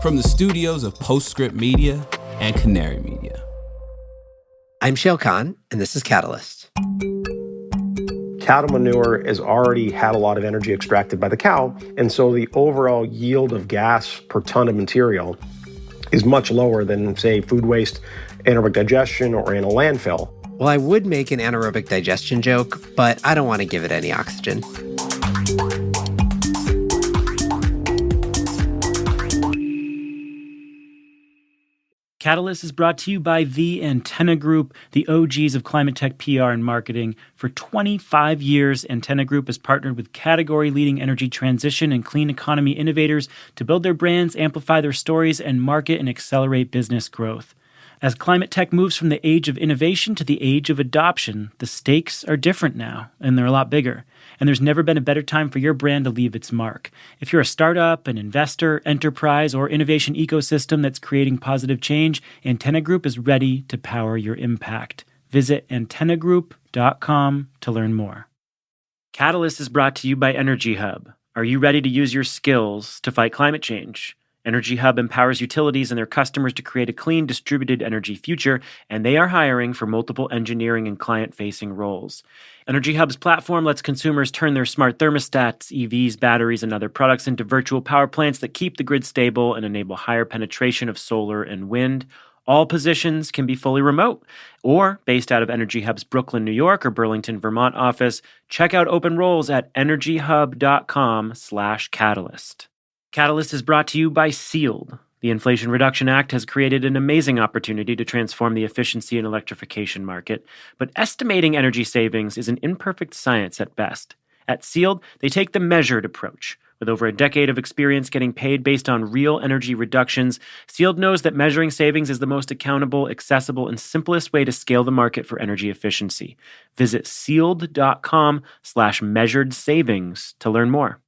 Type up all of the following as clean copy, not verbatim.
from the studios of Postscript Media and Canary Media. I'm Shayle Kann, and this is Catalyst. Cattle manure has already had a lot of energy extracted by the cow, and so the overall yield of gas per ton of material is much lower than, say, food waste, anaerobic digestion, or in a landfill. Well, I would make an anaerobic digestion joke, but I don't want to give it any oxygen. Catalyst is brought to you by The Antenna Group, the OGs of climate tech PR and marketing. For 25 years, Antenna Group has partnered with category-leading energy transition and clean economy innovators to build their brands, amplify their stories, and market and accelerate business growth. As climate tech moves from the age of innovation to the age of adoption, the stakes are different now, and they're a lot bigger. And there's never been a better time for your brand to leave its mark. If you're a startup, an investor, enterprise, or innovation ecosystem that's creating positive change, Antenna Group is ready to power your impact. Visit antennagroup.com to learn more. Catalyst is brought to you by Energy Hub. Are you ready to use your skills to fight climate change? Energy Hub empowers utilities and their customers to create a clean, distributed energy future, and they are hiring for multiple engineering and client-facing roles. Energy Hub's platform lets consumers turn their smart thermostats, EVs, batteries, and other products into virtual power plants that keep the grid stable and enable higher penetration of solar and wind. All positions can be fully remote or based out of Energy Hub's Brooklyn, New York, or Burlington, Vermont office. Check out open roles at energyhub.com/catalyst. Catalyst is brought to you by Sealed. The Inflation Reduction Act has created an amazing opportunity to transform the efficiency and electrification market, but estimating energy savings is an imperfect science at best. At Sealed, they take the measured approach. With over a decade of experience getting paid based on real energy reductions, Sealed knows that measuring savings is the most accountable, accessible, and simplest way to scale the market for energy efficiency. Visit sealed.com/measured savings to learn more.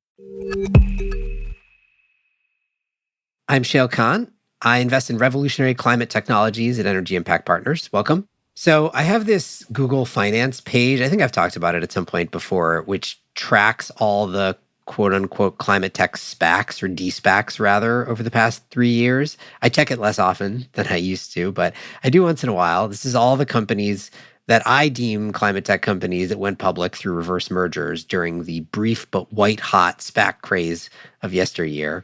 I'm Shayle Kann. I invest in revolutionary climate technologies at Energy Impact Partners. Welcome. So I have this Google Finance page. I think I've talked about it at some point before, which tracks all the quote-unquote climate tech SPACs, or de-SPACs rather, over the past 3 years. I check it less often than I used to, but I do once in a while. This is all the companies that I deem climate tech companies that went public through reverse mergers during the brief but white-hot SPAC craze of yesteryear.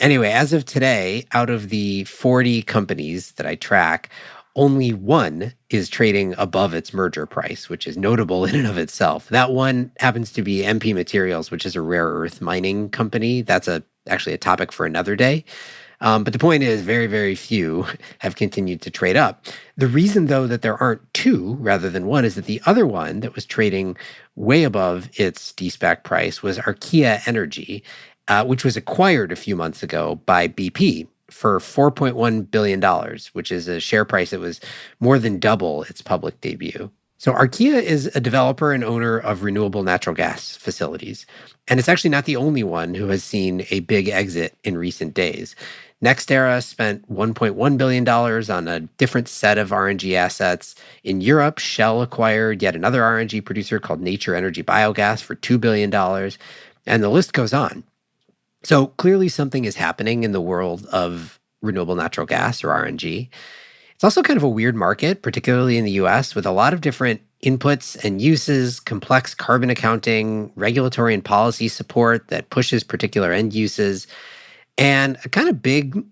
Anyway, as of today, out of the 40 companies that I track, only one is trading above its merger price, which is notable in and of itself. That one happens to be MP Materials, which is a rare earth mining company. That's actually a topic for another day. But the point is, very, very few have continued to trade up. The reason, though, that there aren't two rather than one is that the other one that was trading way above its de-SPAC price was Archaea Energy, which was acquired a few months ago by BP for $4.1 billion, which is a share price that was more than double its public debut. So Archaea is a developer and owner of renewable natural gas facilities. And it's actually not the only one who has seen a big exit in recent days. NextEra spent $1.1 billion on a different set of RNG assets. In Europe, Shell acquired yet another RNG producer called Nature Energy Biogas for $2 billion. And the list goes on. So clearly something is happening in the world of renewable natural gas, or RNG. It's also kind of a weird market, particularly in the US, with a lot of different inputs and uses, complex carbon accounting, regulatory and policy support that pushes particular end uses, and a kind of big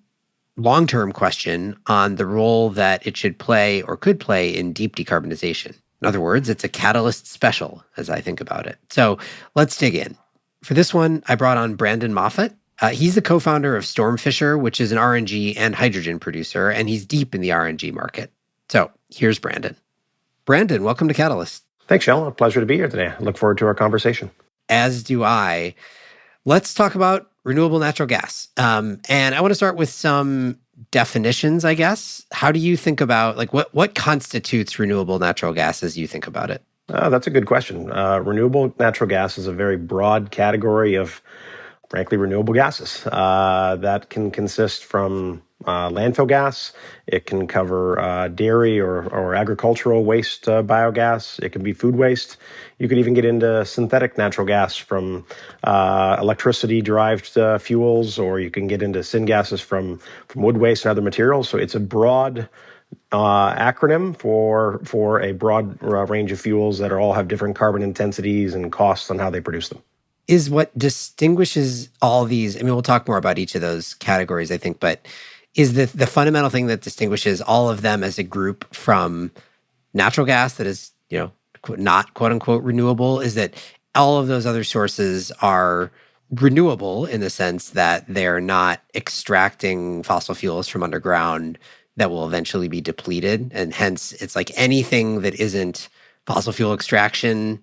long-term question on the role that it should play or could play in deep decarbonization. In other words, it's a catalyst special, as I think about it. So let's dig in. For this one, I brought on Brandon Moffat. He's the co-founder of Stormfisher, which is an RNG and hydrogen producer, and he's deep in the RNG market. So here's Brandon. Brandon, welcome to Catalyst. Thanks, Shayle. A pleasure to be here today. I look forward to our conversation. As do I. Let's talk about renewable natural gas. And I want to start with some definitions, I guess. How do you think about, what constitutes renewable natural gas as you think about it? That's a good question. Renewable natural gas is a very broad category of, frankly, renewable gases that can consist from landfill gas. It can cover dairy or agricultural waste biogas. It can be food waste. You could even get into synthetic natural gas from electricity-derived fuels, or you can get into syngases from wood waste and other materials. So it's a broad acronym for a broad range of fuels that all have different carbon intensities and costs on how they produce them. Is what distinguishes all these, I mean, we'll talk more about each of those categories, I think, but is the fundamental thing that distinguishes all of them as a group from natural gas that is, not quote unquote renewable, is that all of those other sources are renewable in the sense that they're not extracting fossil fuels from underground that will eventually be depleted. And hence, it's like anything that isn't fossil fuel extraction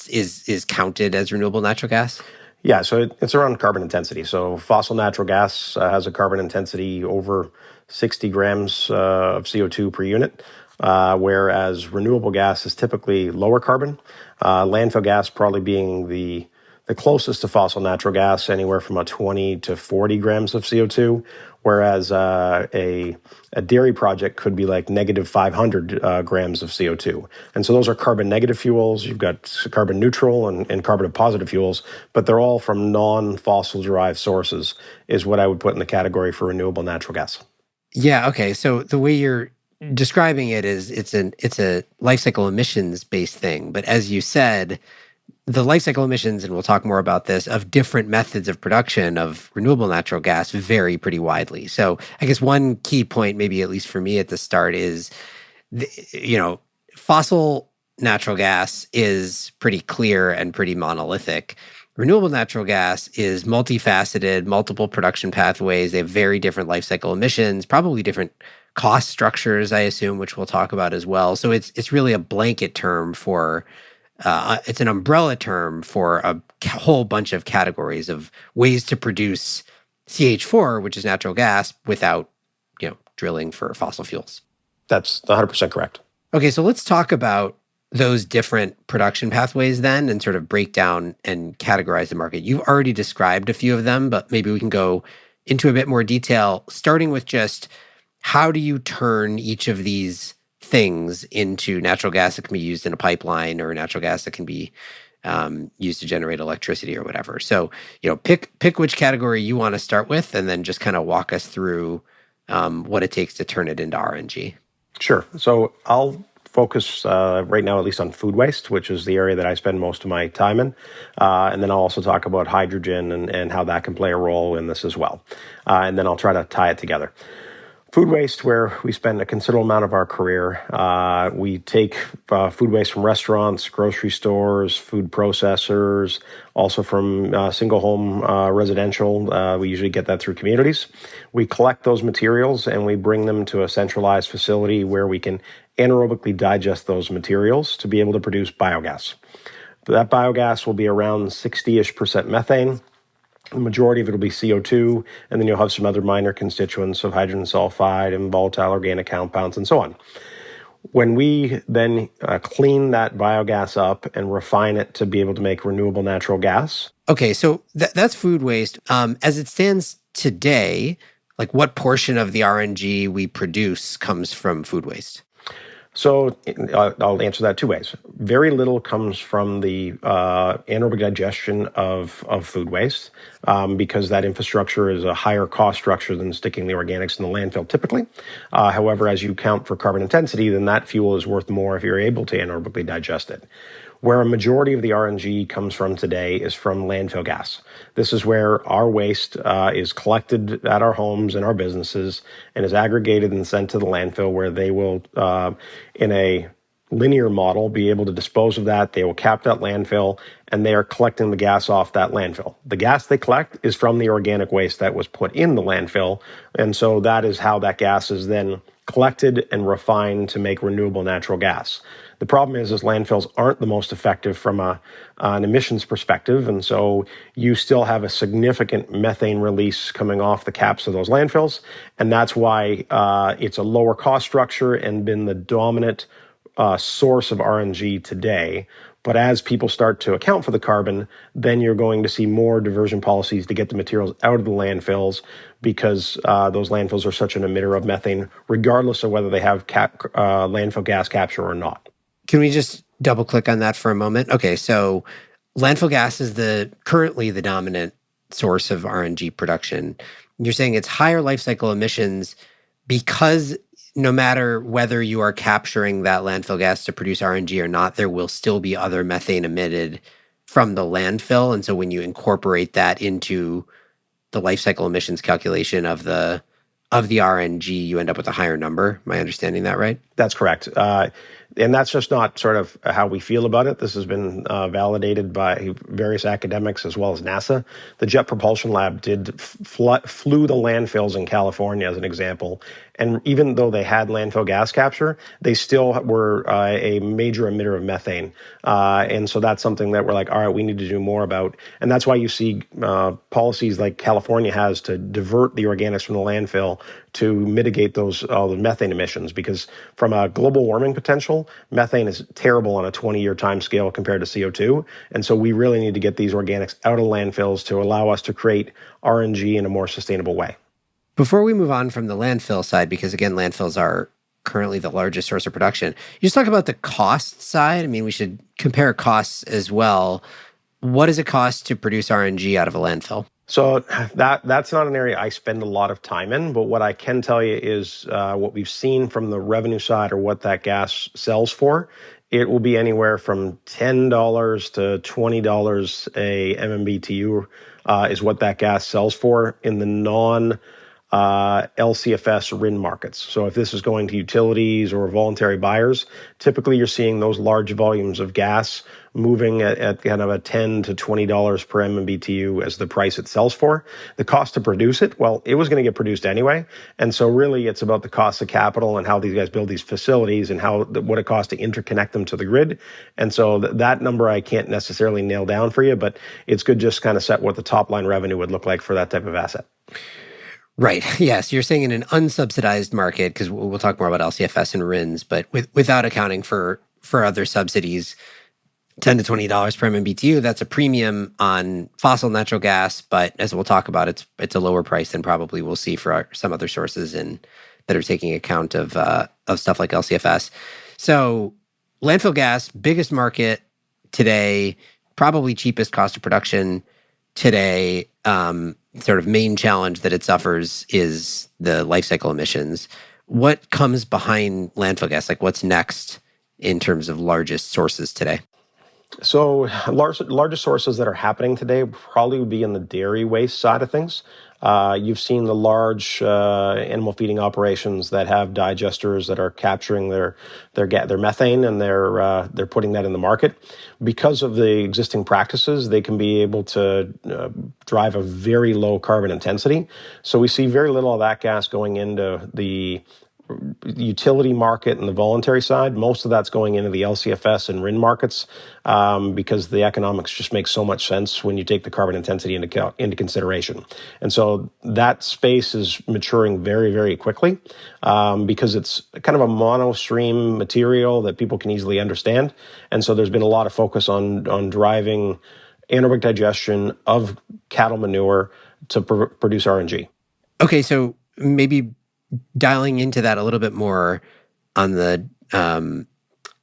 is counted as renewable natural gas? Yeah, so it's around carbon intensity. So fossil natural gas has a carbon intensity over 60 grams of CO2 per unit, whereas renewable gas is typically lower carbon. Landfill gas probably being the closest to fossil natural gas, anywhere from 20 to 40 grams of CO2, whereas a dairy project could be like negative 500 grams of CO2. And so those are carbon negative fuels. You've got carbon neutral and carbon positive fuels, but they're all from non-fossil derived sources, is what I would put in the category for renewable natural gas. Yeah, okay. So the way you're describing it is it's a life cycle emissions based thing. But as you said, the life cycle emissions, and we'll talk more about this, of different methods of production of renewable natural gas vary pretty widely. So I guess one key point, maybe at least for me at the start, is, fossil natural gas is pretty clear and pretty monolithic. Renewable natural gas is multifaceted, multiple production pathways. They have very different life cycle emissions, probably different cost structures, I assume, which we'll talk about as well. So it's really a blanket term for it's an umbrella term for a whole bunch of categories of ways to produce CH4, which is natural gas, without, drilling for fossil fuels. That's 100% correct. Okay, so let's talk about those different production pathways then and sort of break down and categorize the market. You've already described a few of them, but maybe we can go into a bit more detail, starting with just how do you turn each of these things into natural gas that can be used in a pipeline, or natural gas that can be used to generate electricity or whatever. So, pick which category you want to start with, and then just kind of walk us through what it takes to turn it into RNG. Sure. So I'll focus right now, at least on food waste, which is the area that I spend most of my time in. And then I'll also talk about hydrogen and how that can play a role in this as well. And then I'll try to tie it together. Food waste, where we spend a considerable amount of our career. We take food waste from restaurants, grocery stores, food processors, also from single home residential. We usually get that through communities. We collect those materials and we bring them to a centralized facility where we can anaerobically digest those materials to be able to produce biogas. That biogas will be around 60-ish% methane. The majority of it will be CO2, and then you'll have some other minor constituents of hydrogen sulfide and volatile organic compounds and so on. When we then clean that biogas up and refine it to be able to make renewable natural gas. Okay, so that's food waste. As it stands today, like what portion of the RNG we produce comes from food waste? So I'll answer that two ways. Very little comes from the anaerobic digestion of food waste because that infrastructure is a higher cost structure than sticking the organics in the landfill typically. However, as you count for carbon intensity, then that fuel is worth more if you're able to anaerobically digest it. Where a majority of the RNG comes from today is from landfill gas. This is where our waste is collected at our homes and our businesses and is aggregated and sent to the landfill, where they will, in a linear model, be able to dispose of that. They will cap that landfill, and they are collecting the gas off that landfill. The gas they collect is from the organic waste that was put in the landfill, and so that is how that gas is then collected and refined to make renewable natural gas. The problem is landfills aren't the most effective from an emissions perspective, and so you still have a significant methane release coming off the caps of those landfills, and that's why it's a lower cost structure and been the dominant source of RNG today. But as people start to account for the carbon, then you're going to see more diversion policies to get the materials out of the landfills, because those landfills are such an emitter of methane, regardless of whether they have landfill gas capture or not. Can we just double click on that for a moment? Okay, so landfill gas is currently the dominant source of RNG production. You're saying it's higher life cycle emissions because no matter whether you are capturing that landfill gas to produce RNG or not, there will still be other methane emitted from the landfill. And so when you incorporate that into the life cycle emissions calculation of the RNG, you end up with a higher number. Am I understanding that right? That's correct. And that's just not sort of how we feel about it. This has been validated by various academics as well as NASA. The Jet Propulsion Lab flew the landfills in California as an example. And even though they had landfill gas capture, they still were a major emitter of methane. And so that's something that we're like, all right, we need to do more about. And that's why you see policies like California has to divert the organics from the landfill to mitigate the methane emissions, because from a global warming potential, methane is terrible on a 20-year time scale compared to CO2. And so we really need to get these organics out of landfills to allow us to create RNG in a more sustainable way. Before we move on from the landfill side, because again, landfills are currently the largest source of production, you just talk about the cost side. I mean, we should compare costs as well. What does it cost to produce RNG out of a landfill? So that's not an area I spend a lot of time in, but what I can tell you is what we've seen from the revenue side, or what that gas sells for. It will be anywhere from $10 to $20 a MMBTU is what that gas sells for in the LCFS RIN markets. So if this is going to utilities or voluntary buyers, typically you're seeing those large volumes of gas moving at kind of a $10 to $20 per MMBTU as the price it sells for. The cost to produce it, well, it was going to get produced anyway. And so really it's about the cost of capital and how these guys build these facilities and what it costs to interconnect them to the grid. And so that number I can't necessarily nail down for you, but it's good just kind of set what the top line revenue would look like for that type of asset. Right. Yes. You're saying in an unsubsidized market, because we'll talk more about LCFS and RINs, but without accounting for other subsidies, $10 to $20 per MMBTU, that's a premium on fossil natural gas. But as we'll talk about, it's a lower price than probably we'll see for some other sources that are taking account of stuff like LCFS. So landfill gas, biggest market today, probably cheapest cost of production today. Sort of main challenge that it suffers is the life cycle emissions. What comes behind landfill gas? Like, what's next in terms of largest sources today? So largest sources that are happening today probably would be in the dairy waste side of things. You've seen the large animal feeding operations that have digesters that are capturing their methane, and they're putting that in the market. Because of the existing practices, they can be able to drive a very low carbon intensity. So we see very little of that gas going into the utility market and the voluntary side. Most of that's going into the LCFS and RIN markets because the economics just make so much sense when you take the carbon intensity into consideration. And so that space is maturing very, very quickly because it's kind of a monostream material that people can easily understand. And so there's been a lot of focus on driving anaerobic digestion of cattle manure to produce RNG. Okay, so maybe dialing into that a little bit more on the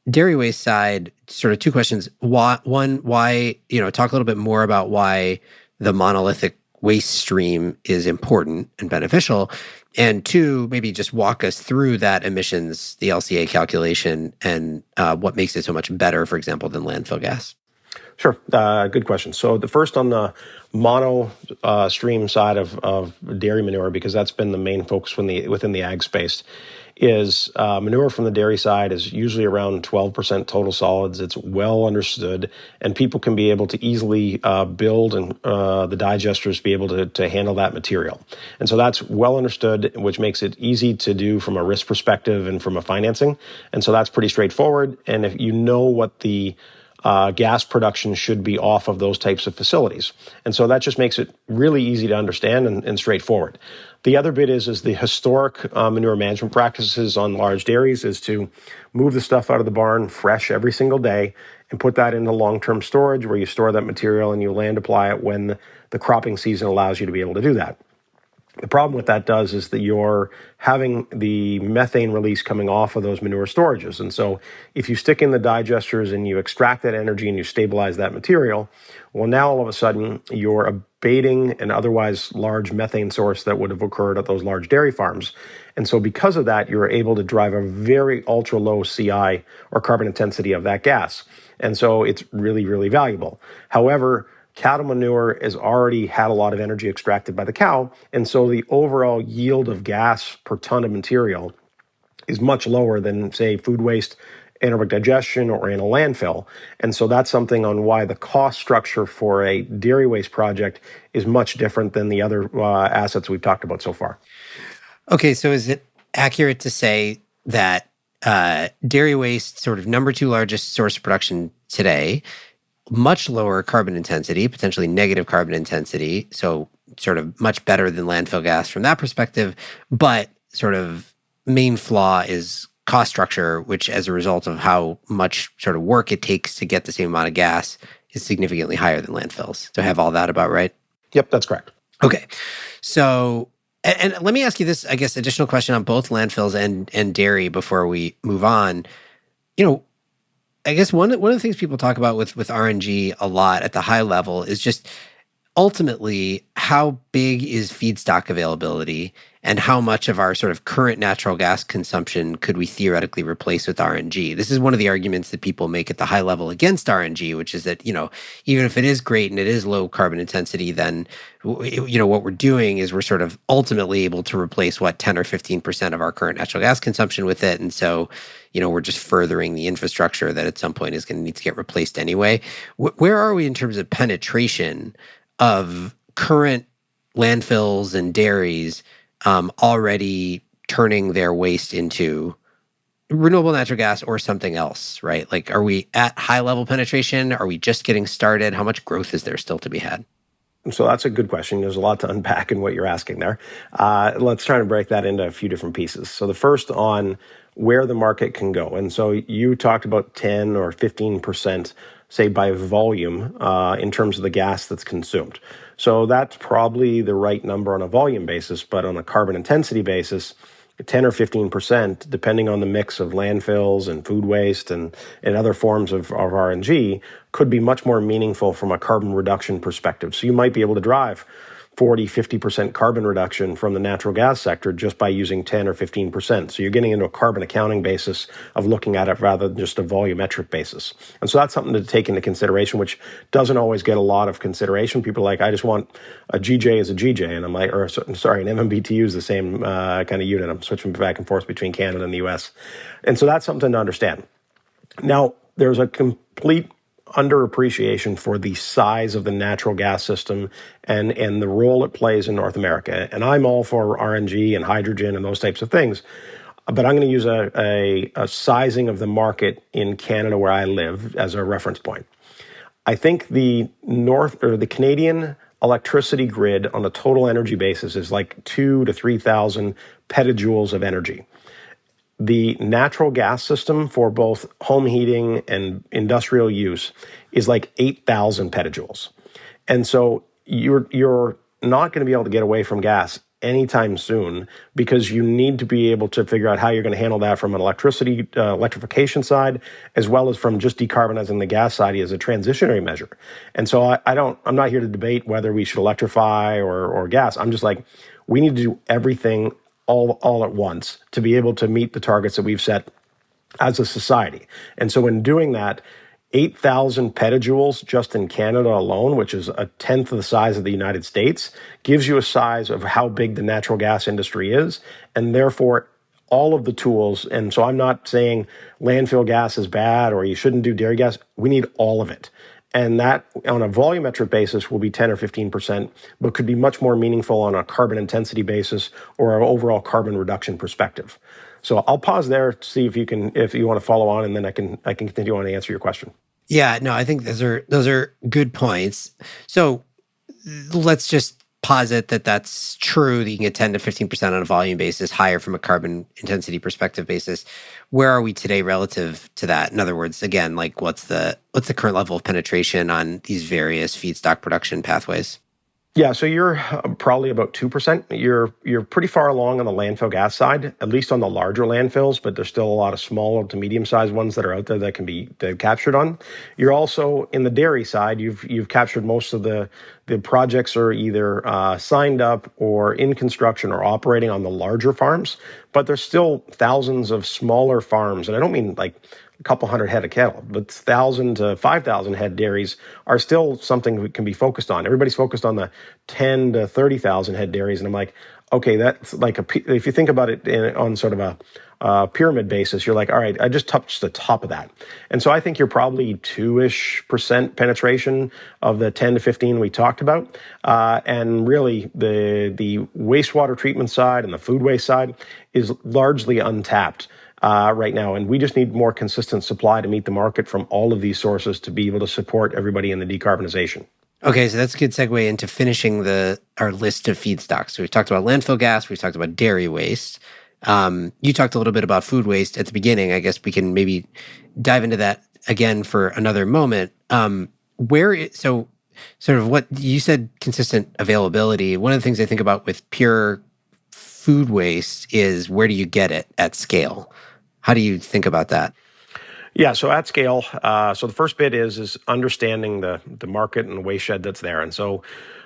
dairy waste side, sort of two questions. Why, talk a little bit more about why the monolithic waste stream is important and beneficial. And two, maybe just walk us through that emissions, the LCA calculation, and what makes it so much better, for example, than landfill gas. Sure. Good question. So the first on the mono stream side of dairy manure, because that's been the main focus within the ag space, is manure from the dairy side is usually around 12% total solids. It's well understood, and people can be able to easily build and the digesters be able to handle that material. And so that's well understood, which makes it easy to do from a risk perspective and from a financing. And so that's pretty straightforward. And if you know what the gas production should be off of those types of facilities. And so that just makes it really easy to understand and straightforward. The other bit is the historic manure management practices on large dairies is to move the stuff out of the barn fresh every single day and put that into long-term storage where you store that material and you land apply it when the cropping season allows you to be able to do that. The problem with that does is that you're having the methane release coming off of those manure storages. And so if you stick in the digesters and you extract that energy and you stabilize that material, well, now all of a sudden you're abating an otherwise large methane source that would have occurred at those large dairy farms. And so because of that, you're able to drive a very ultra low CI or carbon intensity of that gas. And so it's really, really valuable. However, cattle manure has already had a lot of energy extracted by the cow, and so the overall yield of gas per ton of material is much lower than, say, food waste, anaerobic digestion, or in a landfill. And so that's something on why the cost structure for a dairy waste project is much different than the other assets we've talked about so far. Okay, so is it accurate to say that dairy waste, sort of number 2 largest source of production today, much lower carbon intensity, potentially negative carbon intensity, so sort of much better than landfill gas from that perspective, but sort of main flaw is cost structure, which as a result of how much sort of work it takes to get the same amount of gas is significantly higher than landfills. Do I have all that about right? Yep, that's correct. Okay. So, and let me ask you this, I guess, additional question on both landfills and dairy before we move on. You know, I guess one of the things people talk about with RNG a lot at the high level is just ultimately how big is feedstock availability and how much of our sort of current natural gas consumption could we theoretically replace with RNG. This is one of the arguments that people make at the high level against RNG, which is that, you know, even if it is great and it is low carbon intensity, then, you know, what we're doing is we're sort of ultimately able to replace 10 or 15% of our current natural gas consumption with it. And so, you know, we're just furthering the infrastructure that at some point is going to need to get replaced anyway. Where are we in terms of penetration of current landfills and dairies already turning their waste into renewable natural gas or something else, right? Like, are we at high level penetration? Are we just getting started? How much growth is there still to be had? So that's a good question. There's a lot to unpack in what you're asking there. Let's try to break that into a few different pieces. So the first on where the market can go. And so you talked about 10 or 15%, say by volume, in terms of the gas that's consumed. So that's probably the right number on a volume basis, but on a carbon intensity basis, 10 or 15%, depending on the mix of landfills and food waste and other forms of RNG, could be much more meaningful from a carbon reduction perspective. So you might be able to drive 40, 50% carbon reduction from the natural gas sector just by using 10 or 15%. So you're getting into a carbon accounting basis of looking at it rather than just a volumetric basis. And so that's something to take into consideration, which doesn't always get a lot of consideration. People are like, I just want a GJ as a GJ. And I'm like, or sorry, an MMBTU is the same kind of unit. I'm switching back and forth between Canada and the US. And so that's something to understand. Now, there's a complete underappreciation for the size of the natural gas system and the role it plays in North America. And I'm all for RNG and hydrogen and those types of things. But I'm going to use a sizing of the market in Canada where I live as a reference point. I think the Canadian electricity grid on a total energy basis is like 2,000 to 3,000 petajoules of energy. The natural gas system for both home heating and industrial use is like 8,000 petajoules. And so you're not going to be able to get away from gas anytime soon because you need to be able to figure out how you're going to handle that from an electrification side, as well as from just decarbonizing the gas side as a transitionary measure. And so I'm not here to debate whether we should electrify or gas. I'm just like, we need to do everything all at once to be able to meet the targets that we've set as a society. And so in doing that, 8,000 petajoules just in Canada alone, which is a tenth of the size of the United States, gives you a size of how big the natural gas industry is. And therefore, all of the tools, and so I'm not saying landfill gas is bad or you shouldn't do dairy gas. We need all of it. And that, on a volumetric basis, will be 10 or 15%, but could be much more meaningful on a carbon intensity basis or an overall carbon reduction perspective. So I'll pause there to see if you want to follow on, and then I can continue on to answer your question. Yeah, no, I think those are good points. So let's just posit that that's true, that you can get 10 to 15% on a volume basis, higher from a carbon intensity perspective basis. Where are we today relative to that? In other words, again, like what's the current level of penetration on these various feedstock production pathways? Yeah, so you're probably about 2%. You're pretty far along on the landfill gas side, at least on the larger landfills, but there's still a lot of small to medium-sized ones that are out there that can be captured on. You're also in the dairy side. You've captured most of the projects are either signed up or in construction or operating on the larger farms, but there's still thousands of smaller farms, and I don't mean like a couple hundred head of cattle, but 1,000 to 5,000 head dairies are still something that can be focused on. Everybody's focused on the 10 to 30,000 head dairies, and I'm like, okay, that's like if you think about it on sort of a pyramid basis, you're like, all right, I just touched the top of that. And so I think you're probably 2-ish% penetration of the 10 to 15 we talked about. And really the wastewater treatment side and the food waste side is largely untapped right now. And we just need more consistent supply to meet the market from all of these sources to be able to support everybody in the decarbonization. Okay, so that's a good segue into finishing our list of feedstocks. So we've talked about landfill gas, we've talked about dairy waste. You talked a little bit about food waste at the beginning. I guess we can maybe dive into that again for another moment. So sort of what you said, consistent availability. One of the things I think about with pure food waste is, where do you get it at scale? How do you think about that? Yeah, so at scale, so the first bit is understanding the market and the waste shed that's there. And so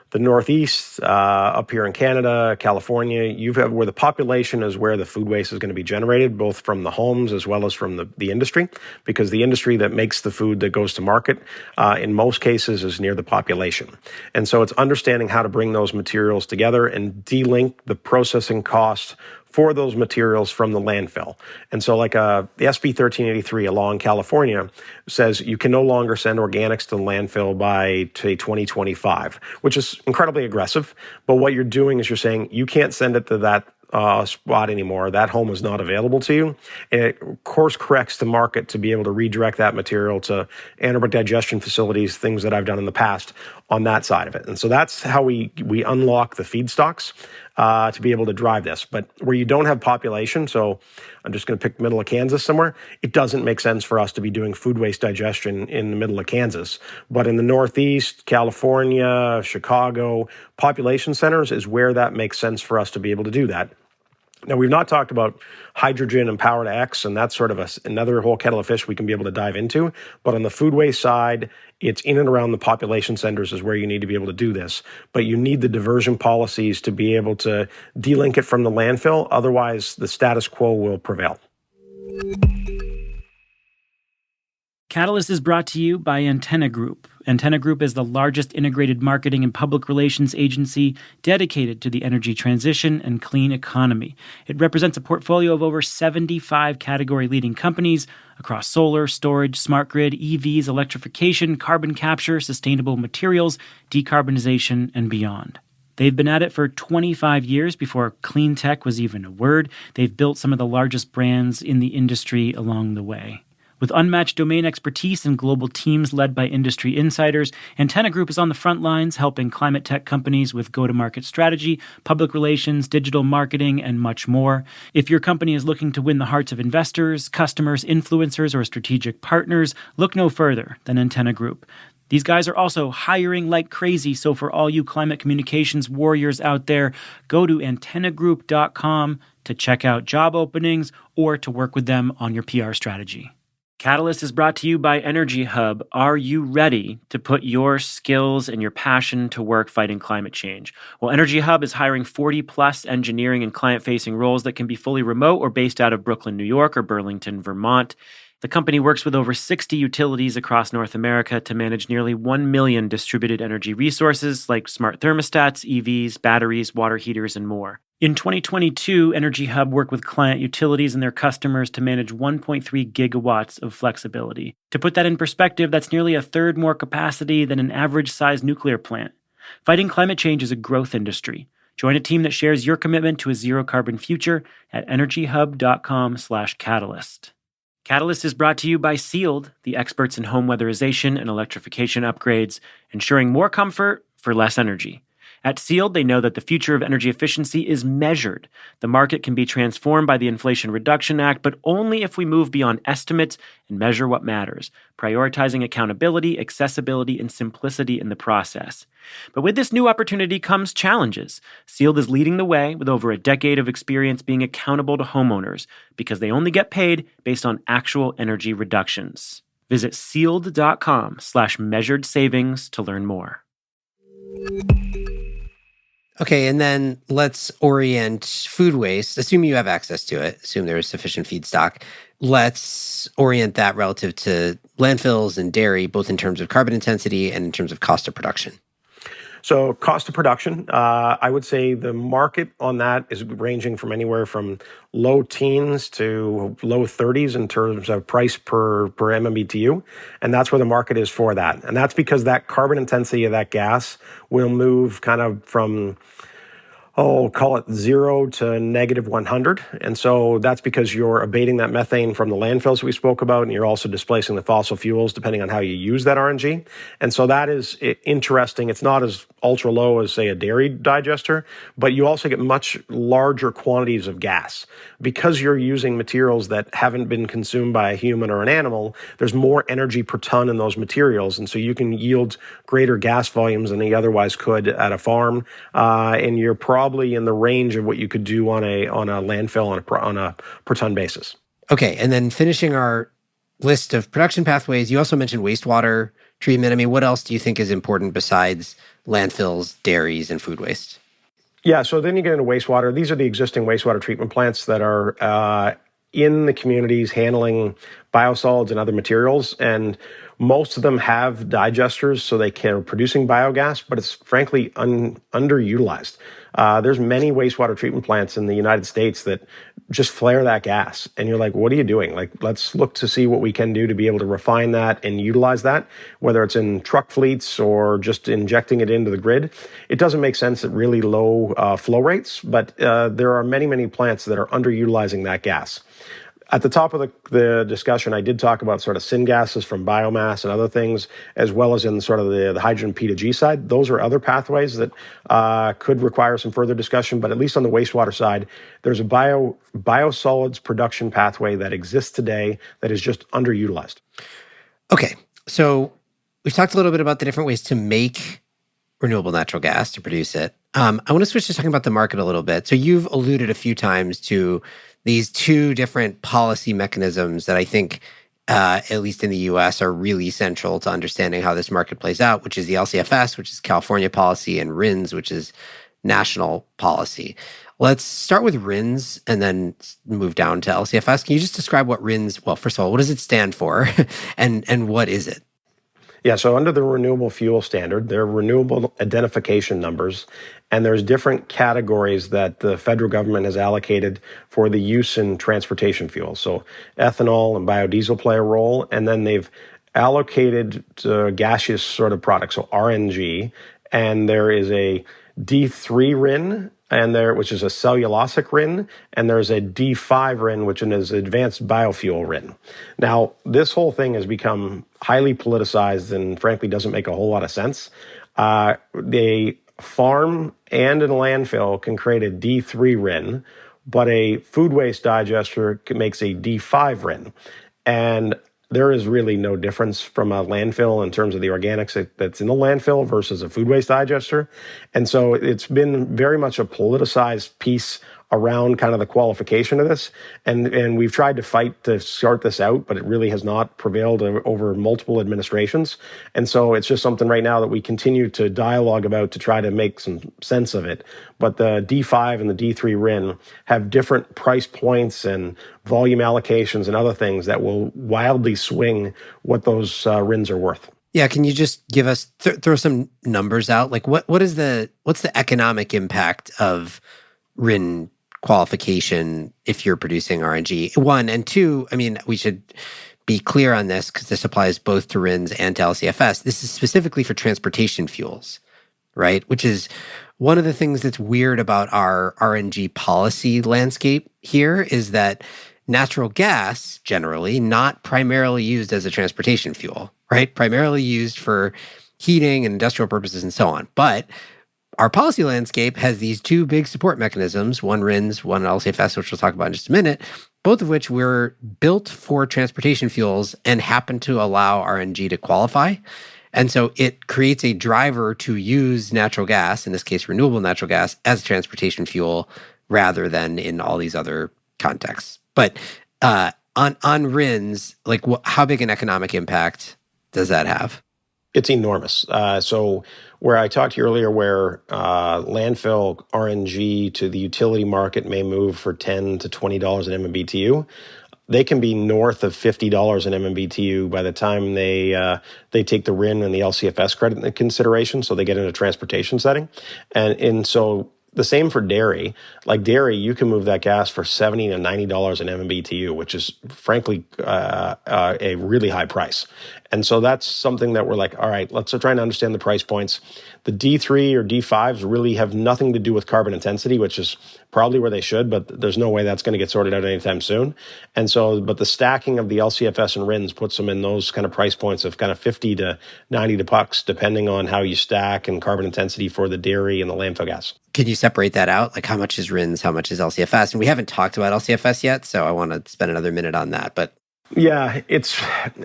the Northeast, up here in Canada, California, you have where the population is where the food waste is going to be generated, both from the homes as well as from the industry, because the industry that makes the food that goes to market, in most cases, is near the population. And so it's understanding how to bring those materials together and de-link the processing costs for those materials from the landfill. And so like the SB 1383 along California says you can no longer send organics to the landfill by, say, 2025, which is incredibly aggressive. But what you're doing is you're saying you can't send it to that spot anymore. That home is not available to you. And it course corrects the market to be able to redirect that material to anaerobic digestion facilities, things that I've done in the past on that side of it. And so that's how we unlock the feedstocks to be able to drive this. But where you don't have population, so I'm just going to pick the middle of Kansas somewhere, it doesn't make sense for us to be doing food waste digestion in the middle of Kansas. But in the Northeast, California, Chicago, population centers is where that makes sense for us to be able to do that. Now, we've not talked about hydrogen and power to X, and that's sort of another whole kettle of fish we can be able to dive into. But on the food waste side, it's in and around the population centers is where you need to be able to do this. But you need the diversion policies to be able to de-link it from the landfill. Otherwise, the status quo will prevail. Catalyst is brought to you by Antenna Group. Antenna Group is the largest integrated marketing and public relations agency dedicated to the energy transition and clean economy. It represents a portfolio of over 75 category-leading companies across solar, storage, smart grid, EVs, electrification, carbon capture, sustainable materials, decarbonization, and beyond. They've been at it for 25 years before clean tech was even a word. They've built some of the largest brands in the industry along the way. With unmatched domain expertise and global teams led by industry insiders, Antenna Group is on the front lines helping climate tech companies with go-to-market strategy, public relations, digital marketing, and much more. If your company is looking to win the hearts of investors, customers, influencers, or strategic partners, look no further than Antenna Group. These guys are also hiring like crazy, so for all you climate communications warriors out there, go to antennagroup.com to check out job openings or to work with them on your PR strategy. Catalyst is brought to you by Energy Hub. Are you ready to put your skills and your passion to work fighting climate change? Well, Energy Hub is hiring 40-plus engineering and client-facing roles that can be fully remote or based out of Brooklyn, New York, or Burlington, Vermont. The company works with over 60 utilities across North America to manage nearly 1 million distributed energy resources like smart thermostats, EVs, batteries, water heaters, and more. In 2022, Energy Hub worked with client utilities and their customers to manage 1.3 gigawatts of flexibility. To put that in perspective, that's nearly a third more capacity than an average-sized nuclear plant. Fighting climate change is a growth industry. Join a team that shares your commitment to a zero-carbon future at energyhub.com/catalyst. Catalyst is brought to you by Sealed, the experts in home weatherization and electrification upgrades, ensuring more comfort for less energy. At Sealed, they know that the future of energy efficiency is measured. The market can be transformed by the Inflation Reduction Act, but only if we move beyond estimates and measure what matters, prioritizing accountability, accessibility, and simplicity in the process. But with this new opportunity comes challenges. Sealed is leading the way with over a decade of experience being accountable to homeowners because they only get paid based on actual energy reductions. Visit sealed.com/measured savings to learn more. Okay, and then let's orient food waste. Assume you have access to it. Assume there is sufficient feedstock. Let's orient that relative to landfills and dairy, both in terms of carbon intensity and in terms of cost of production. So cost of production, I would say the market on that is ranging from anywhere from low teens to low 30s in terms of price per MMBTU. And that's where the market is for that. And that's because that carbon intensity of that gas will move kind of from, call it 0 to negative 100. And so that's because you're abating that methane from the landfills we spoke about, and you're also displacing the fossil fuels depending on how you use that RNG. And so that is interesting. It's not as ultra low as, say, a dairy digester, but you also get much larger quantities of gas. Because you're using materials that haven't been consumed by a human or an animal, there's more energy per ton in those materials. And so you can yield greater gas volumes than you otherwise could at a farm. And you're probably in the range of what you could do on a landfill on a per ton basis. Okay, and then finishing our list of production pathways, you also mentioned wastewater treatment. I mean, what else do you think is important besides landfills, dairies, and food waste? Yeah, so then you get into wastewater. These are the existing wastewater treatment plants that are in the communities handling biosolids and other materials. And most of them have digesters, so they can producing biogas, but it's frankly underutilized. There's many wastewater treatment plants in the United States that just flare that gas. And you're like, what are you doing? Like, let's look to see what we can do to be able to refine that and utilize that, whether it's in truck fleets or just injecting it into the grid. It doesn't make sense at really low flow rates, but there are many, many plants that are underutilizing that gas. At the top of the discussion, I did talk about sort of syngases from biomass and other things, as well as in sort of the hydrogen P2G side. Those are other pathways that could require some further discussion, but at least on the wastewater side, there's a biosolids production pathway that exists today that is just underutilized. Okay, so we've talked a little bit about the different ways to make renewable natural gas, to produce it. I want to switch to talking about the market a little bit. So you've alluded a few times to these two different policy mechanisms that I think, at least in the US, are really central to understanding how this market plays out, which is the LCFS, which is California policy, and RINs, which is national policy. Let's start with RINs and then move down to LCFS. Can you just describe what RINs, well, first of all, what does it stand for and what is it? Yeah, so under the renewable fuel standard, there are renewable identification numbers, and there's different categories that the federal government has allocated for the use in transportation fuels. So ethanol and biodiesel play a role, and then they've allocated gaseous sort of products, so RNG, and there is a D3 RIN, which is a cellulosic RIN, and there's a D5 RIN, which is advanced biofuel RIN. Now, this whole thing has become highly politicized and frankly doesn't make a whole lot of sense. A farm and a landfill can create a D3 RIN, but a food waste digester makes a D5 RIN. And there is really no difference from a landfill in terms of the organics that's in the landfill versus a food waste digester. And so it's been very much a politicized piece around kind of the qualification of this. And we've tried to fight to sort this out, but it really has not prevailed over multiple administrations. And so it's just something right now that we continue to dialogue about to try to make some sense of it. But the D5 and the D3 RIN have different price points and volume allocations and other things that will wildly swing what those RINs are worth. Yeah, can you just give us, throw some numbers out? Like what's the economic impact of RIN qualification if you're producing RNG? One, and two, I mean, we should be clear on this because this applies both to RINs and to LCFS. This is specifically for transportation fuels, right? Which is one of the things that's weird about our RNG policy landscape here is that natural gas, generally, not primarily used as a transportation fuel, right? Primarily used for heating and industrial purposes and so on. But our policy landscape has these two big support mechanisms, one RINs, one LCFS, which we'll talk about in just a minute, both of which were built for transportation fuels and happen to allow RNG to qualify. And so it creates a driver to use natural gas, in this case, renewable natural gas, as a transportation fuel rather than in all these other contexts. But on RINs, like how big an economic impact does that have? It's enormous. So where I talked to you earlier, where landfill RNG to the utility market may move for $10 to $20 an MMBTU, they can be north of $50 an MMBTU by the time they take the RIN and the LCFS credit into consideration, so they get into transportation setting. And so the same for dairy. Like dairy, you can move that gas for $70 to $90 an MMBTU, which is frankly a really high price. And so that's something that we're like, all right, let's try and understand the price points. The D3 or D5s really have nothing to do with carbon intensity, which is probably where they should, but there's no way that's going to get sorted out anytime soon. And so, but the stacking of the LCFS and RINs puts them in those kind of price points of kind of 50 to 90 bucks, depending on how you stack and carbon intensity for the dairy and the landfill gas. Can you separate that out? Like how much is RINs, how much is LCFS? And we haven't talked about LCFS yet, so I want to spend another minute on that. But yeah,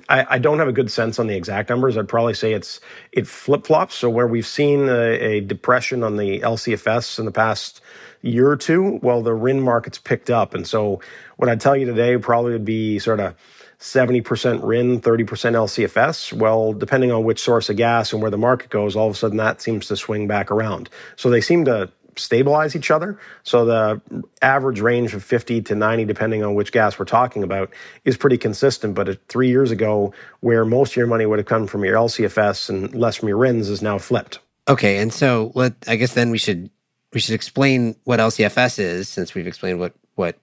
I don't have a good sense on the exact numbers. I'd probably say it flip-flops. So where we've seen a depression on the LCFS in the past year or two, well, the RIN market's picked up. And so what I'd tell you today probably would be sort of 70% RIN, 30% LCFS. Well, depending on which source of gas and where the market goes, all of a sudden that seems to swing back around. So they seem to stabilize each other. So the average range of 50 to 90, depending on which gas we're talking about, is pretty consistent. But 3 years ago, where most of your money would have come from your LCFS and less from your RINs, is now flipped. Okay, and so I guess then we should explain what LCFS is, since we've explained what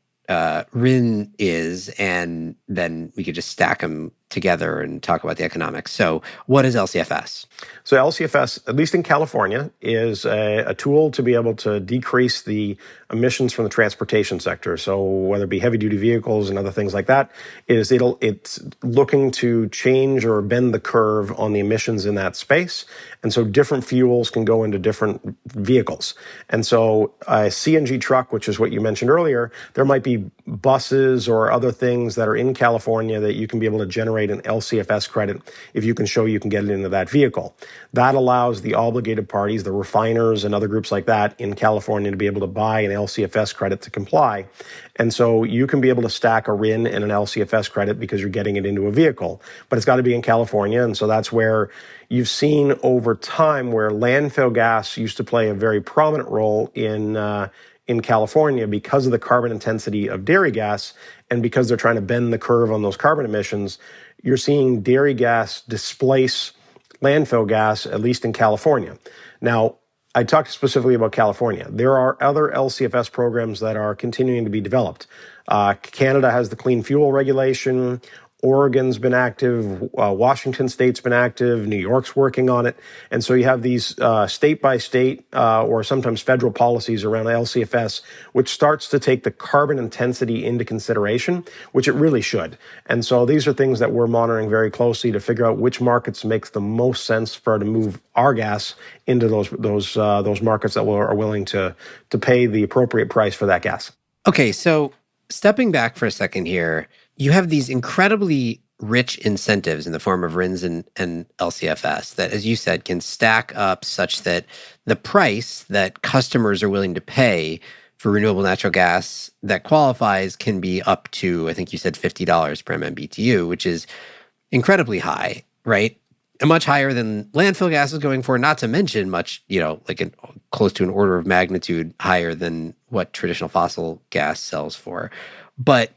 RIN is, and then we could just stack them together and talk about the economics. So what is LCFS? So LCFS, at least in California, is a tool to be able to decrease the emissions from the transportation sector. So whether it be heavy-duty vehicles and other things like that, it's looking to change or bend the curve on the emissions in that space. And so different fuels can go into different vehicles. And so a CNG truck, which is what you mentioned earlier, there might be buses or other things that are in California that you can be able to generate an LCFS credit if you can show you can get it into that vehicle. That allows the obligated parties, the refiners and other groups like that in California, to be able to buy an LCFS credit to comply. And so you can be able to stack a RIN and an LCFS credit because you're getting it into a vehicle. But it's got to be in California. And so that's where you've seen over time where landfill gas used to play a very prominent role in California because of the carbon intensity of dairy gas, and because they're trying to bend the curve on those carbon emissions. You're seeing dairy gas displace landfill gas, at least in California. Now, I talked specifically about California. There are other LCFS programs that are continuing to be developed. Canada has the clean fuel regulation. Oregon's been active, Washington State's been active, New York's working on it. And so you have these state by state or sometimes federal policies around LCFS, which starts to take the carbon intensity into consideration, which it really should. And so these are things that we're monitoring very closely to figure out which markets makes the most sense for to move our gas into those markets that are willing to pay the appropriate price for that gas. Okay, so stepping back for a second here, you have these incredibly rich incentives in the form of RINs and LCFS that, as you said, can stack up such that the price that customers are willing to pay for renewable natural gas that qualifies can be up to, I think you said $50 per MMBTU, which is incredibly high, right? And much higher than landfill gas is going for, not to mention much, close to an order of magnitude higher than what traditional fossil gas sells for. But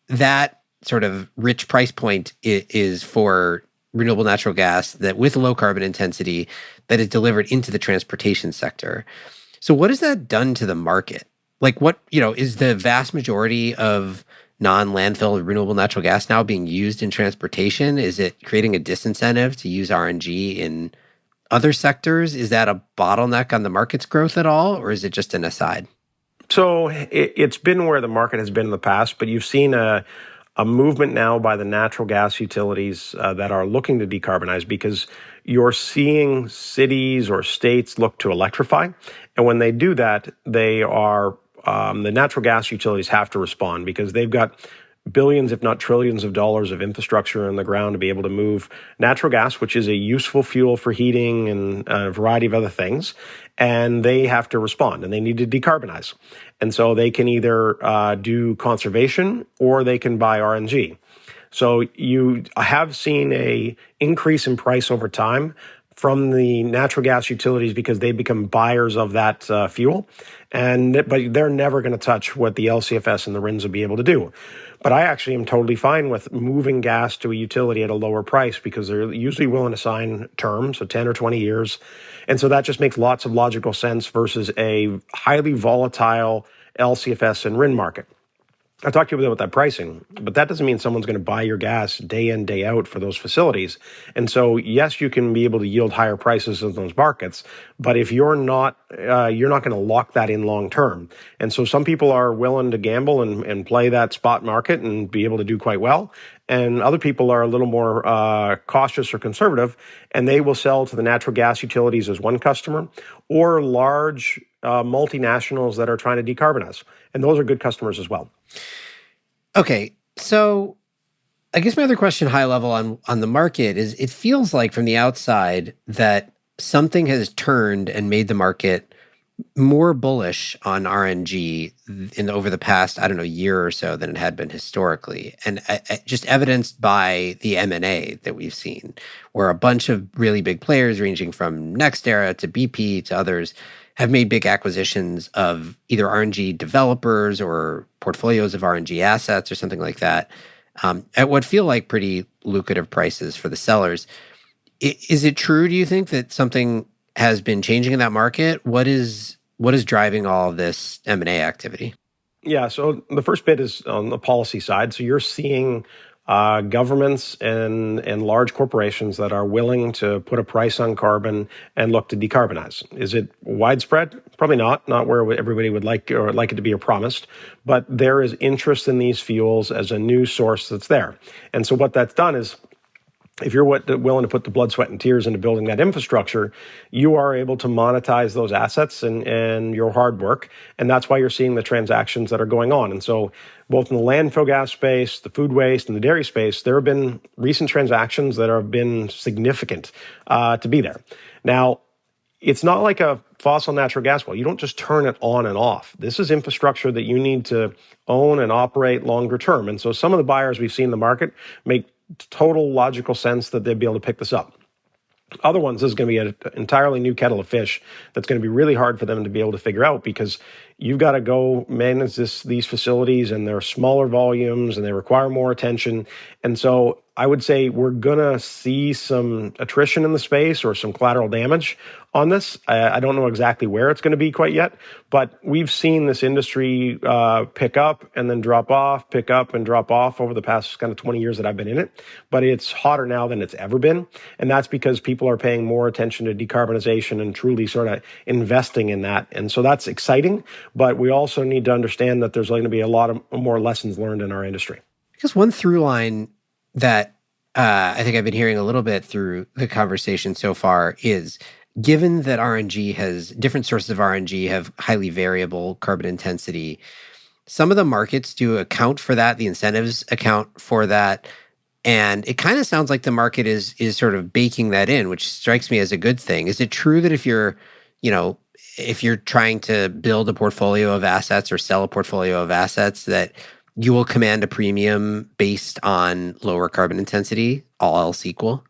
that sort of rich price point is for renewable natural gas that with low carbon intensity that is delivered into the transportation sector. So what has that done to the market? Like is the vast majority of non-landfill renewable natural gas now being used in transportation? Is it creating a disincentive to use RNG in other sectors? Is that a bottleneck on the market's growth at all, or is it just an aside? So it's been where the market has been in the past, but you've seen a movement now by the natural gas utilities that are looking to decarbonize, because you're seeing cities or states look to electrify. And when they do that, they are the natural gas utilities have to respond, because they've got billions, if not trillions of dollars of infrastructure in the ground to be able to move natural gas, which is a useful fuel for heating and a variety of other things. And they have to respond, and they need to decarbonize. And so they can either do conservation or they can buy RNG. So you have seen a increase in price over time from the natural gas utilities because they become buyers of that fuel. But they're never going to touch what the LCFS and the RINs will be able to do. But I actually am totally fine with moving gas to a utility at a lower price, because they're usually willing to sign terms, so 10 or 20 years. And so that just makes lots of logical sense versus a highly volatile LCFS and RIN market. I talked to you about that pricing, but that doesn't mean someone's going to buy your gas day in, day out for those facilities. And so, yes, you can be able to yield higher prices in those markets, but if you're not going to lock that in long term. And so some people are willing to gamble and play that spot market and be able to do quite well. And other people are a little more cautious or conservative, and they will sell to the natural gas utilities as one customer, or large multinationals that are trying to decarbonize. And those are good customers as well. Okay, so I guess my other question, high level on the market, is it feels like from the outside that something has turned and made the market more bullish on RNG over the past, year or so than it had been historically. And just evidenced by the M&A that we've seen, where a bunch of really big players ranging from NextEra to BP to others have made big acquisitions of either RNG developers or portfolios of RNG assets or something like that, at what feel like pretty lucrative prices for the sellers. Is it true, do you think, that something has been changing in that market? What is driving all of this M&A activity? Yeah, so the first bit is on the policy side. So you're seeing governments and large corporations that are willing to put a price on carbon and look to decarbonize. Is it widespread? Probably not where everybody would like it to be or promised, but there is interest in these fuels as a new source that's there. And so what that's done is, if you're willing to put the blood, sweat, and tears into building that infrastructure, you are able to monetize those assets and your hard work. And that's why you're seeing the transactions that are going on. And so both in the landfill gas space, the food waste, and the dairy space, there have been recent transactions that have been significant to be there. Now, it's not like a fossil natural gas well. You don't just turn it on and off. This is infrastructure that you need to own and operate longer term. And so some of the buyers we've seen in the market make total logical sense that they'd be able to pick this up. Other ones, this is going to be an entirely new kettle of fish that's going to be really hard for them to be able to figure out, because you've got to go manage these facilities, and they're smaller volumes and they require more attention. And so I would say we're going to see some attrition in the space or some collateral damage on this. I don't know exactly where it's going to be quite yet, but we've seen this industry pick up and then drop off, pick up and drop off over the past kind of 20 years that I've been in it. But it's hotter now than it's ever been. And that's because people are paying more attention to decarbonization and truly sort of investing in that. And so that's exciting. But we also need to understand that there's going to be a lot of more lessons learned in our industry. Because one through line that I think I've been hearing a little bit through the conversation so far is, given that different sources of RNG have highly variable carbon intensity, some of the markets do account for that, the incentives account for that, and it kind of sounds like the market is sort of baking that in, which strikes me as a good thing. Is it true that if you're trying to build a portfolio of assets or sell a portfolio of assets, that you will command a premium based on lower carbon intensity, all else equal?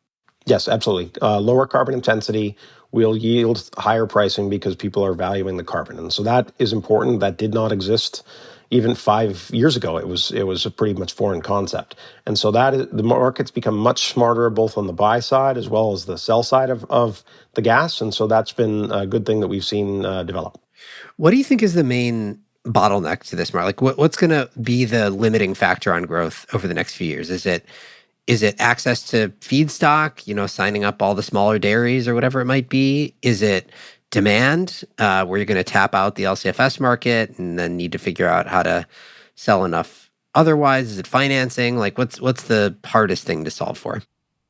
Yes, absolutely. Lower carbon intensity will yield higher pricing because people are valuing the carbon. And so that is important. That did not exist even 5 years ago. It was a pretty much foreign concept. And so the market's become much smarter, both on the buy side as well as the sell side of the gas. And so that's been a good thing that we've seen develop. What do you think is the main bottleneck to this market? Like, what's going to be the limiting factor on growth over the next few years? Is it access to feedstock, signing up all the smaller dairies or whatever it might be? Is it demand where you're going to tap out the LCFS market and then need to figure out how to sell enough otherwise? Is it financing? Like what's the hardest thing to solve for?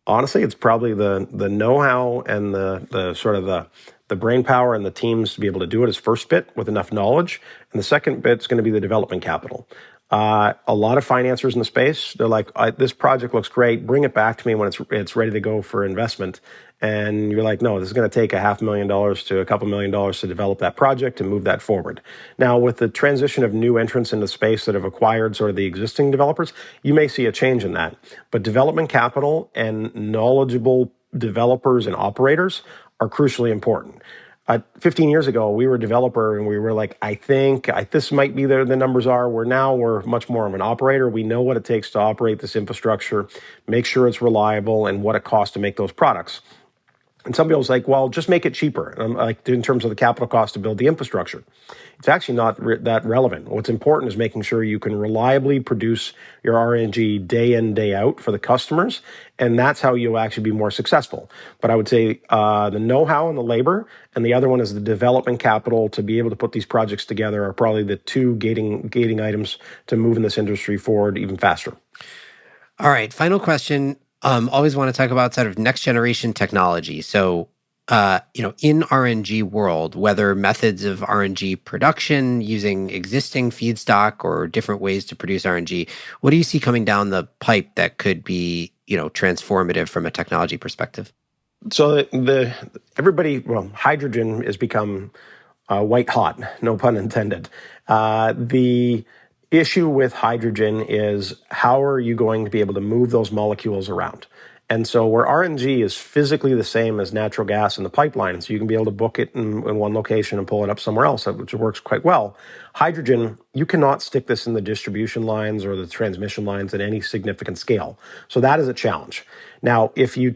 Honestly, it's probably the know-how and the sort of the brain power and the teams to be able to do it as first bit with enough knowledge. And the second bit is going to be the development capital. A lot of financiers in the space, they're like, this project looks great. Bring it back to me when it's ready to go for investment. And you're like, no, this is going to take $500,000 to a couple $1 million to develop that project and move that forward. Now, with the transition of new entrants into space that have acquired sort of the existing developers, you may see a change in that. But development capital and knowledgeable developers and operators are crucially important. 15 years ago, we were a developer and we were like, I think this might be the numbers are. We're much more of an operator. We know what it takes to operate this infrastructure, make sure it's reliable, and what it costs to make those products. And some people's like, well, just make it cheaper. And I'm like, in terms of the capital cost to build the infrastructure. It's actually not that relevant. What's important is making sure you can reliably produce your RNG day in, day out for the customers. And that's how you'll actually be more successful. But I would say the know-how and the labor, and the other one is the development capital to be able to put these projects together are probably the two gating items to moving this industry forward even faster. All right, final question. Always want to talk about sort of next generation technology. So, in RNG world, whether methods of RNG production using existing feedstock or different ways to produce RNG, what do you see coming down the pipe that could be, transformative from a technology perspective? So hydrogen has become white hot, no pun intended. The issue with hydrogen is how are you going to be able to move those molecules around? And so where RNG is physically the same as natural gas in the pipeline, so you can be able to book it in one location and pull it up somewhere else, which works quite well. Hydrogen, you cannot stick this in the distribution lines or the transmission lines at any significant scale. So that is a challenge. Now, if you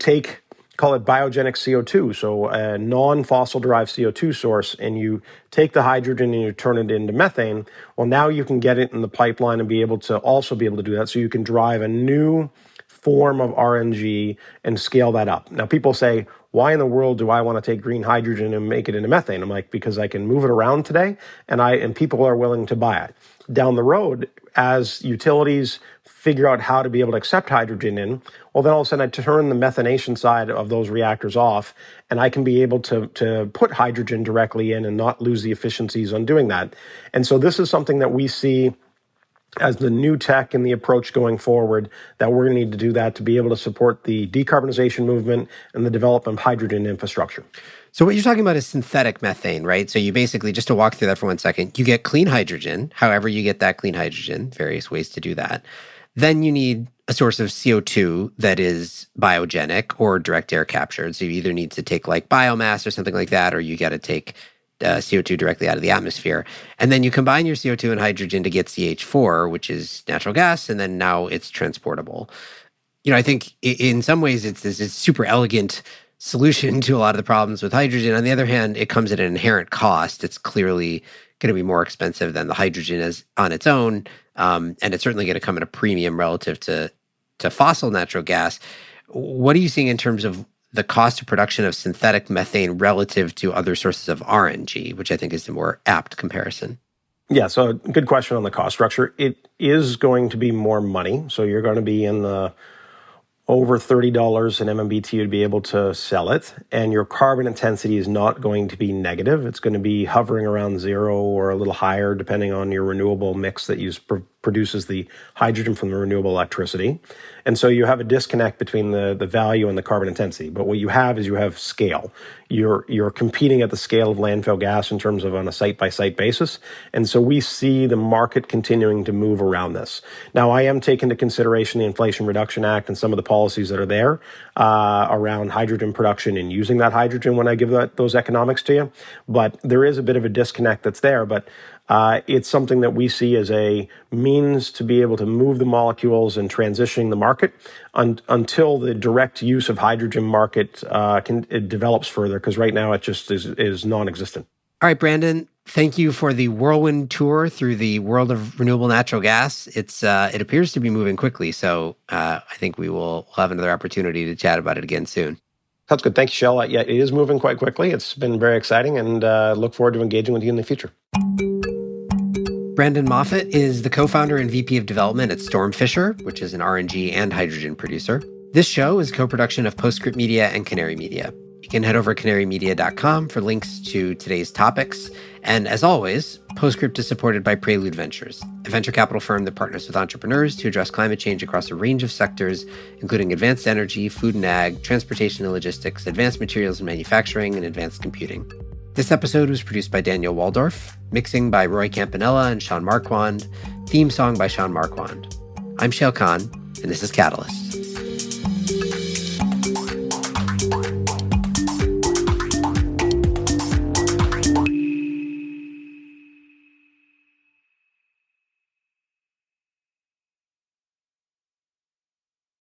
call it biogenic CO2, so a non-fossil derived CO2 source, and you take the hydrogen and you turn it into methane, well, now you can get it in the pipeline and be able to do that. So you can drive a new form of RNG and scale that up. Now, people say, why in the world do I want to take green hydrogen and make it into methane? I'm like, because I can move it around today and people are willing to buy it. Down the road, as utilities figure out how to be able to accept hydrogen in, well, then all of a sudden I turn the methanation side of those reactors off, and I can be able to put hydrogen directly in and not lose the efficiencies on doing that. And so this is something that we see as the new tech and the approach going forward, that we're going to need to do that to be able to support the decarbonization movement and the development of hydrogen infrastructure. So what you're talking about is synthetic methane, right? So you basically, just to walk through that for 1 second, you get clean hydrogen, however you get that clean hydrogen, various ways to do that. Then you need a source of CO2 that is biogenic or direct air captured. So you either need to take like biomass or something like that, or you got to take CO2 directly out of the atmosphere. And then you combine your CO2 and hydrogen to get CH4, which is natural gas, and then now it's transportable. I think in some ways it's this super elegant solution to a lot of the problems with hydrogen. On the other hand, it comes at an inherent cost. It's clearly going to be more expensive than the hydrogen is on its own, and it's certainly going to come at a premium relative to fossil natural gas. What are you seeing in terms of the cost of production of synthetic methane relative to other sources of RNG, which I think is the more apt comparison? Yeah, so good question on the cost structure. It is going to be more money. So you're going to be in the over $30 an MMBTU to be able to sell it. And your carbon intensity is not going to be negative. It's going to be hovering around 0 or a little higher, depending on your renewable mix that produces the hydrogen from the renewable electricity. And so you have a disconnect between the value and the carbon intensity. But what you have is you have scale. You're competing at the scale of landfill gas in terms of on a site-by-site basis. And so we see the market continuing to move around this. Now, I am taking into consideration the Inflation Reduction Act and some of the policies that are there around hydrogen production and using that hydrogen when I give those economics to you. But there is a bit of a disconnect that's there. But it's something that we see as a means to be able to move the molecules and transitioning the market until the direct use of hydrogen market it develops further, because right now it just is non-existent. All right, Brandon, thank you for the whirlwind tour through the world of renewable natural gas. It appears to be moving quickly, so I think we'll have another opportunity to chat about it again soon. Sounds good. Thank you, Shayle. Yeah, it is moving quite quickly. It's been very exciting, and look forward to engaging with you in the future. Brandon Moffat is the co-founder and VP of development at Stormfisher, which is an RNG and hydrogen producer. This show is a co-production of Postscript Media and Canary Media. You can head over to canarymedia.com for links to today's topics. And as always, Postscript is supported by Prelude Ventures, a venture capital firm that partners with entrepreneurs to address climate change across a range of sectors, including advanced energy, food and ag, transportation and logistics, advanced materials and manufacturing, and advanced computing. This episode was produced by Daniel Waldorf, mixing by Roy Campanella and Sean Marquand, theme song by Sean Marquand. I'm Shayle Kann, and this is Catalyst.